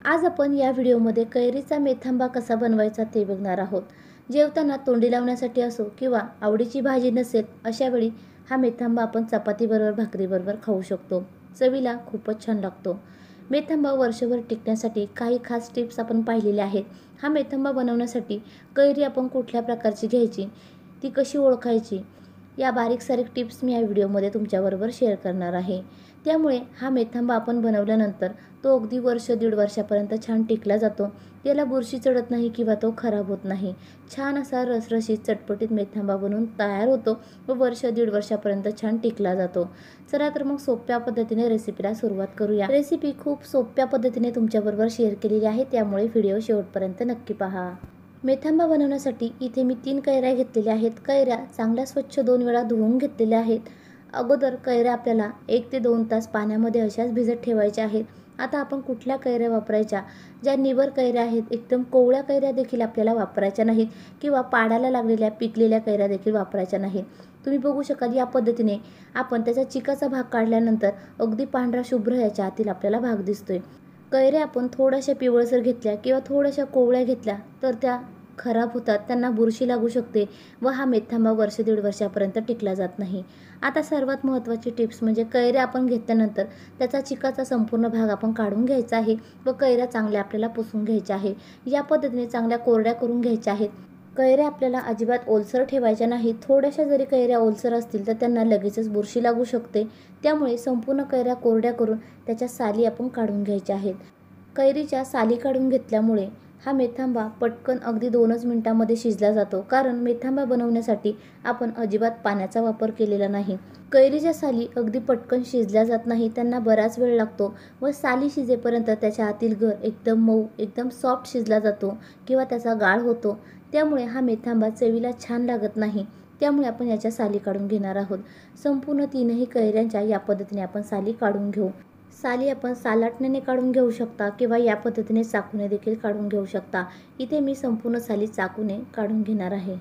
आज आपण या व्हिडिओमध्ये कैरीचा मेथांबा कसा बनवायचा ते बघणार आहोत। जेवताना तोंडी लावण्यासाठी असो किंवा आवडीची भाजी नसेल अशा वेळी हा मेथांबा आपण चपातीबरोबर भाकरीबरोबर खाऊ शकतो। चवीला खूपच छान लागतो। मेथांबा वर्षभर टिकण्यासाठी काही खास टिप्स आपण पाहिलेल्या आहेत। हा मेथांबा बनवण्यासाठी कैरी आपण कुठल्या प्रकारची घ्यायची, ती कशी ओळखायची, या बारीक सारीक टिप्स मी या व्हिडिओमध्ये तुमच्याबरोबर शेअर करणार आहे। त्यामुळे हा मेथांबा आपण बनवल्यानंतर तो अगदी वर्ष दीड वर्षापर्यंत छान टिकला जातो। याला बुरशी चढत नाही किंवा तो खराब होत नाही। छान असा रसरशीत चटपटीत मेथांबा बनून तयार होतो व वर्ष दीड वर्षापर्यंत छान टिकला जातो। चला तर मग सोप्या पद्धतीने रेसिपीला सुरुवात करूया। रेसिपी खूप सोप्या पद्धतीने तुमच्याबरोबर शेअर केलेली आहे, त्यामुळे व्हिडिओ शेवटपर्यंत नक्की पहा। मेथांबा बनवण्यासाठी इथे मी 3 कैऱ्या घेतलेल्या आहेत। कैऱ्या चांगल्या स्वच्छ 2 वेळा धुवून घेतलेल्या आहेत। अगोदर कैऱ्या आपल्याला 1 ते 2 तास पाण्यामध्ये अशाच भिजत ठेवायच्या आहेत। आता आपण कुठल्या कैऱ्या वापरायच्या, ज्या निबर कैऱ्या आहेत, एकदम कोवळ्या कैऱ्या देखील आपल्याला वापरायच्या नाहीत किंवा पाडाला लागलेल्या पिकलेल्या कैऱ्या देखील वापरायच्या नाहीत। तुम्ही बघू शकाल या पद्धतीने आपण त्याचा चिकाचा भाग काढल्यानंतर अगदी पांढरा शुभ्र याच्या आतील आपल्याला भाग दिसतोय। कैऱ्या आपण थोड्याशा पिवळसर घेतल्या किंवा थोड्याशा कोवळ्या घेतल्या तर त्या खराब होतात, त्यांना बुरशी लागू शकते व हा मेथांबा वर्ष दीड वर्षापर्यंत टिकला जात नाही। आता सर्वात महत्त्वाची टिप्स म्हणजे कैऱ्या आपण घेतल्यानंतर त्याचा चिकाचा संपूर्ण भाग आपण काढून घ्यायचा आहे व कैऱ्या चांगल्या आपल्याला पुसून घ्यायच्या आहे। या पद्धतीने चांगल्या कोरड्या करून घ्यायच्या आहेत। कैऱ्या आपल्याला अजिबात ओलसर ठेवायच्या नाहीत। थोड्याशा जरी कैऱ्या ओलसर असतील तर त्यांना लगेचच बुरशी लागू शकते। त्यामुळे संपूर्ण कैऱ्या कोरड्या करून त्याच्या साली आपण काढून घ्यायच्या आहेत। कैरीच्या साली काढून घेतल्यामुळे हा मेथांबा पटकन अगदी 2च मिनिटांमध्ये शिजला जातो, कारण मेथांबा बनवण्यासाठी आपण अजिबात पाण्याचा वापर केलेला नाही। कैरीच्या साली अगदी पटकन शिजल्या जात नाही, त्यांना बराच वेळ लागतो व साली शिजेपर्यंत त्याच्या आतील गर एकदम मऊ, एकदम सॉफ्ट शिजला जातो किंवा त्याचा गाळ होतो। त्यामुळे हा मेथांबा चवीला छान लागत नाही। त्यामुळे आपण याच्या साली काढून घेणार आहोत। संपूर्ण 3ही कैऱ्यांच्या या पद्धतीने आपण साली काढून घेऊ। साली आपण सालाटण्याने काढून घेऊ शकता किंवा या पद्धतीने चाकूने देखील काढून घेऊ शकता। इथे मी संपूर्ण साली चाकूने काढून घेणार आहे।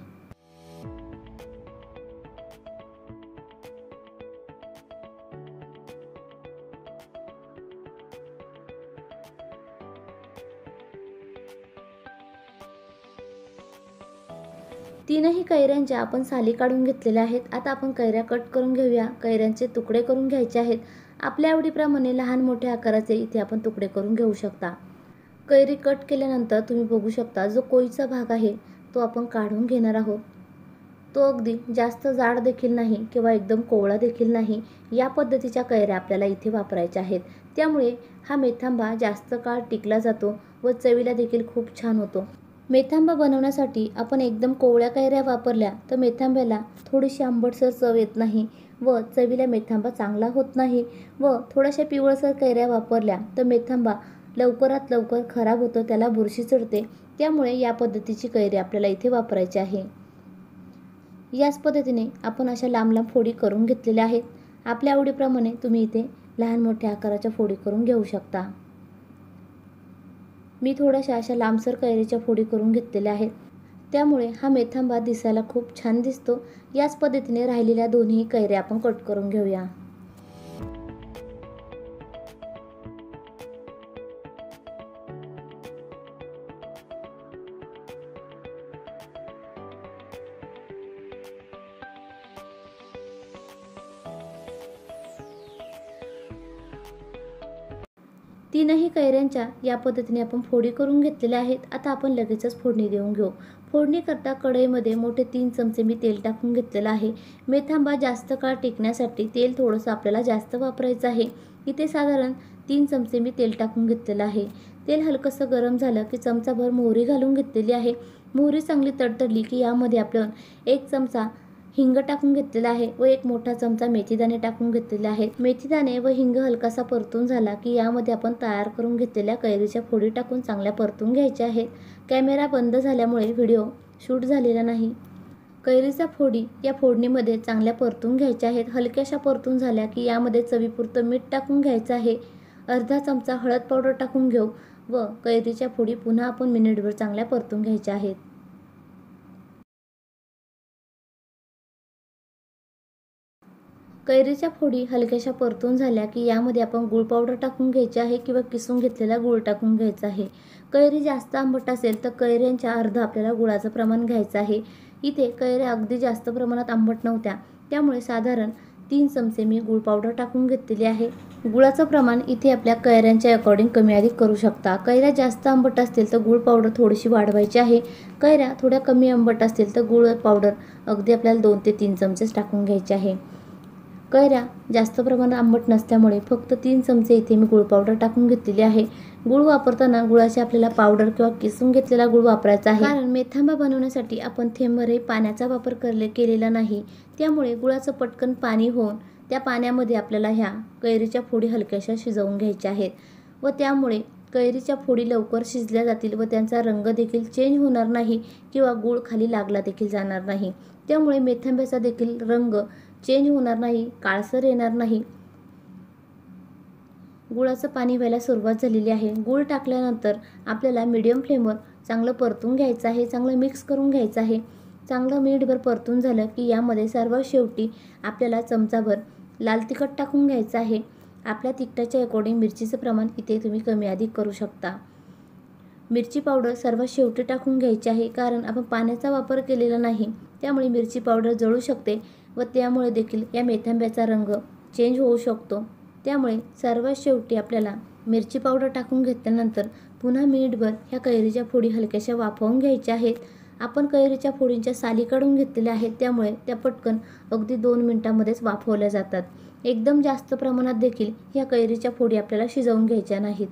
तीनही कैऱ्यांच्या आपण साली काढून घेतलेल्या आहेत। आता आपण कैऱ्या कट करून घेऊया। कैऱ्यांचे तुकडे करून घ्यायचे आहेत। आपल्या आवडीप्रमाणे लहान मोठ्या आकाराचे इथे आपण तुकडे करून घेऊ शकता। कैरी कट केल्यानंतर तुम्ही बघू शकता जो कोईचा भाग आहे तो आपण काढून घेणार आहोत। तो अगदी जास्त जाड देखील नाही किंवा एकदम कोवळा देखील नाही, या पद्धतीच्या कैऱ्या आपल्याला इथे वापरायच्या आहेत। त्यामुळे हा मेथांबा जास्त काळ टिकला जातो व चवीला देखील खूप छान होतो। मेथांबा बनवण्यासाठी आपण एकदम कोवळ्या कैऱ्या वापरल्या तर मेथांब्याला थोडीशी आंबटसर चव येत नाही व चवीला मेथांबा चांगला होत नाही व थोड्याशा पिवळसर कैऱ्या वापरल्या तर मेथांबा लवकरात लवकर खराब होतो, त्याला बुरशी चढते। त्यामुळे या पद्धतीची कैरी आपल्याला इथे वापरायची आहे। याच पद्धतीने आपण अशा लांब लांब फोडी करून घेतलेल्या आहेत। आपल्या आवडीप्रमाणे तुम्ही इथे लहान मोठ्या आकाराच्या फोडी करून घेऊ शकता। मी थोड्याशा अशा लांबसर कैरीच्या फोडी करून घेतलेल्या आहेत, त्यामुळे हा मेथांबा दिसायला खूप छान दिसतो। याच पद्धतीने राहिलेल्या दोन्ही कैऱ्या आपण कट करून घेऊया। तीनही कैऱ्यांच्या या पद्धतीने आपण फोडी करून घेतलेल्या आहेत। आता आपण लगेचच फोडणी देऊन घेऊ। फोडणी करता कढईमध्ये मोठे 3 चमचे मी तेल टाकून घेतलेलं आहे। मेथांबा जास्त काळ टिकण्यासाठी तेल थोडंसं आपल्याला जास्त वापरायचं आहे। इथे साधारण 3 चमचे मी तेल टाकून घेतलेलं आहे। तेल हलकंसं गरम झालं की चमचाभर मोहरी घालून घेतलेली आहे। मोहरी चांगली तडतडली की यामध्ये आपण 1 चमचा हिंग टाकून घेतलेला आहे व 1 मोठा चमचा मेथीदाणे टाकून घेतलेले आहेत। मेथीदाणे व हिंग हलकासा परतून झाला की यामध्ये आपण तयार करून घेतलेल्या कैरीच्या फोडी टाकून चांगल्या परतून घ्यायच्या आहेत। कॅमेरा बंद झाल्यामुळे व्हिडिओ शूट झालेला नाही। कैरीच्या फोडी या फोडणीमध्ये चांगल्या परतून घ्यायच्या आहेत। हलक्याशा परतून झाल्या की यामध्ये चवीपुरतं मीठ टाकून घ्यायचं आहे। अर्धा चमचा हळद पावडर टाकून घेऊ व कैरीच्या फोडी पुन्हा आपण मिनिटभर चांगल्या परतून घ्यायच्या आहेत। कैरीच्या फोडी हलक्याशा परतून झाल्या की यामध्ये आपण गूळ पावडर टाकून घ्यायची आहे किंवा किसून घेतलेला गूळ टाकून घ्यायचा आहे। कैरी जास्त आंबट असेल तर कैऱ्यांच्या अर्ध आपल्याला गुळाचं प्रमाण घ्यायचं आहे। इथे कैऱ्या अगदी जास्त प्रमाणात आंबट नव्हत्या, त्यामुळे साधारण 3 चमचे मी गूळ पावडर टाकून घेतलेली आहे। गुळाचं प्रमाण इथे आपल्या कैऱ्यांच्या अकॉर्डिंग कमी अधिक करू शकता। कैऱ्या जास्त आंबट असतील तर गूळ पावडर थोडीशी वाढवायची आहे। कैऱ्या थोड्या कमी आंबट असतील तर गूळ पावडर अगदी आपल्याला 2 ते 3 चमचेच टाकून घ्यायचे आहे। कैऱ्या जास्त प्रमाणात आंबट नसल्यामुळे फक्त 3 चमचे इथे मी गूळ पावडर टाकून घेतलेली आहे। गूळ वापरताना गुळाचे आपल्याला पावडर किंवा किसून घेतलेला गूळ वापरायचा आहे, कारण मेथांबा बनवण्यासाठी आपण थेंबभरही पाण्याचा वापर केलेला नाही, त्यामुळे गुळाचं पटकन पाणी होऊन त्या पाण्यामध्ये आपल्याला ह्या कैरीच्या फोडी हलक्याशा शिजवून घ्यायच्या आहेत व त्यामुळे कैरीच्या फोडी लवकर शिजल्या जातील व त्यांचा रंग देखील चेंज होणार नाही किंवा गूळ खाली लागला देखील जाणार नाही। त्यामुळे मेथांब्याचा देखील रंग चेंज होणार नाही, काळसर येणार नाही। गुळाचं पाणी व्हायला सुरुवात झालेली आहे। गूळ टाकल्यानंतर आपल्याला मीडियम फ्लेमवर चांगलं परतून घ्यायचं आहे, चांगलं मिक्स करून घ्यायचं आहे। चांगलं मिनिटभर परतून झालं की यामध्ये सर्वात शेवटी आपल्याला चमचाभर लाल तिखट टाकून घ्यायचं आहे। आपल्या तिखटाच्या अकॉर्डिंग मिरचीचं प्रमाण इथे तुम्ही कमी अधिक करू शकता। मिरची पावडर सर्वात शेवटी टाकून घ्यायची आहे, कारण आपण पाण्याचा वापर केलेला नाही, त्यामुळे मिरची पावडर जळू शकते व त्यामुळे देखील या मेथांब्याचा रंग चेंज होऊ शकतो। त्यामुळे सर्वात शेवटी आपल्याला मिरची पावडर टाकून घेतल्यानंतर पुन्हा मिनिटभर ह्या कैरीच्या फोडी हलक्याशा वाफवून घ्यायच्या आहेत। आपण कैरीच्या फोडींच्या साली काढून घेतलेल्या आहेत, त्यामुळे त्या पटकन अगदी 2 मिनिटांमध्येच वाफवल्या जातात। एकदम जास्त प्रमाणात देखील ह्या कैरीच्या फोडी आपल्याला शिजवून घ्यायच्या नाहीत।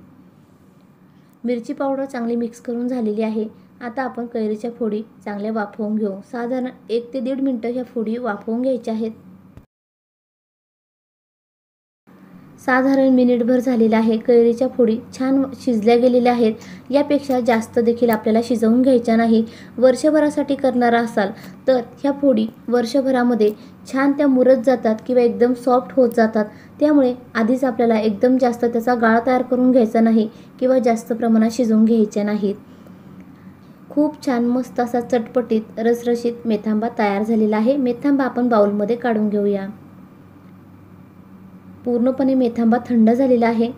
मिरची पावडर चांगली मिक्स करून झालेली आहे। आता आपण कैरीच्या फोडी चांगल्या वाफवून घेऊ। साधारण 1 ते 1.5 मिनिटं ह्या फोडी वाफवून घ्यायच्या आहेत। साधारण मिनिटभर झालेला आहे। कैरीच्या फोडी छान शिजल्या गेलेल्या आहेत। यापेक्षा जास्त देखील आपल्याला शिजवून घ्यायच्या नाही। वर्षभरासाठी करणार असाल तर ह्या फोडी वर्षभरामध्ये छान त्या मुरत जातात किंवा एकदम सॉफ्ट होत जातात, त्यामुळे आधीच आपल्याला एकदम जास्त त्याचा गाळ तयार करून घ्यायचा नाही किंवा जास्त प्रमाणात शिजवून घ्यायच्या नाहीत। खूप छान मस्त असा चटपटीत रसरशीत मेथांबा तयार झालेला आहे। मेथांबा आपण बाउलमध्ये काढून घेऊया। पूर्णपणे मेथांबा थंड झालेला आहे।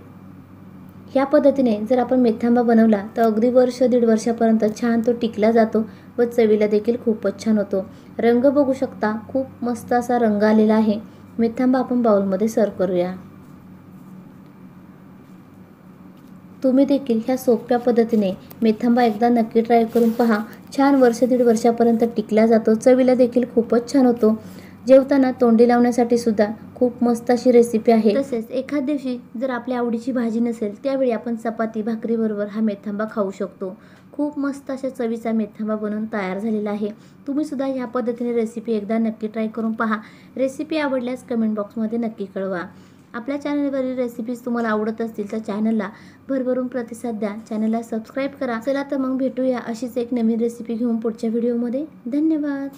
ह्या पद्धतीने जर आपण मेथांबा बनवला तर अगदी 1-1.5 वर्षापर्यंत छान तो टिकला जातो व चवीला देखील खूपच छान होतो। रंग बघू शकता, खूप मस्त असा रंग आलेला आहे। मेथांबा आपण बाउलमध्ये सर्व करूया। तुम्ही देखील ह्या सोप्या पद्धतीने मेथांबा एकदा नक्की ट्राय करून पहा। छान 1-1.5 वर्षापर्यंत टिकला जातो, चवीला देखील खूपच छान होतो। जेवताना तोंडी लावण्यासाठी सुद्धा खूप मस्त अशी रेसिपी आहे। तसेच एखाद दिवशी जर आपल्या आवडीची भाजी नसेल त्यावेळी आपण चपाती भाकरी बरोबर हा मेथांबा खाऊ शकतो। खूप मस्त अशा चवीचा मेथांबा बनवून तयार झालेला आहे। तुम्ही सुद्धा ह्या पद्धतीने रेसिपी एकदा नक्की ट्राय करून पहा। रेसिपी आवडल्यास कमेंट बॉक्समध्ये नक्की कळवा। आपल्या चॅनलवरील रेसिपीज तुम्हाला आवडत असतील तर चॅनलला भरभरून प्रतिसाद द्या, चॅनलला सबस्क्राईब करा। चला तर मग भेटूया अशीच एक नवीन रेसिपी घेऊन पुढच्या व्हिडिओमध्ये। धन्यवाद।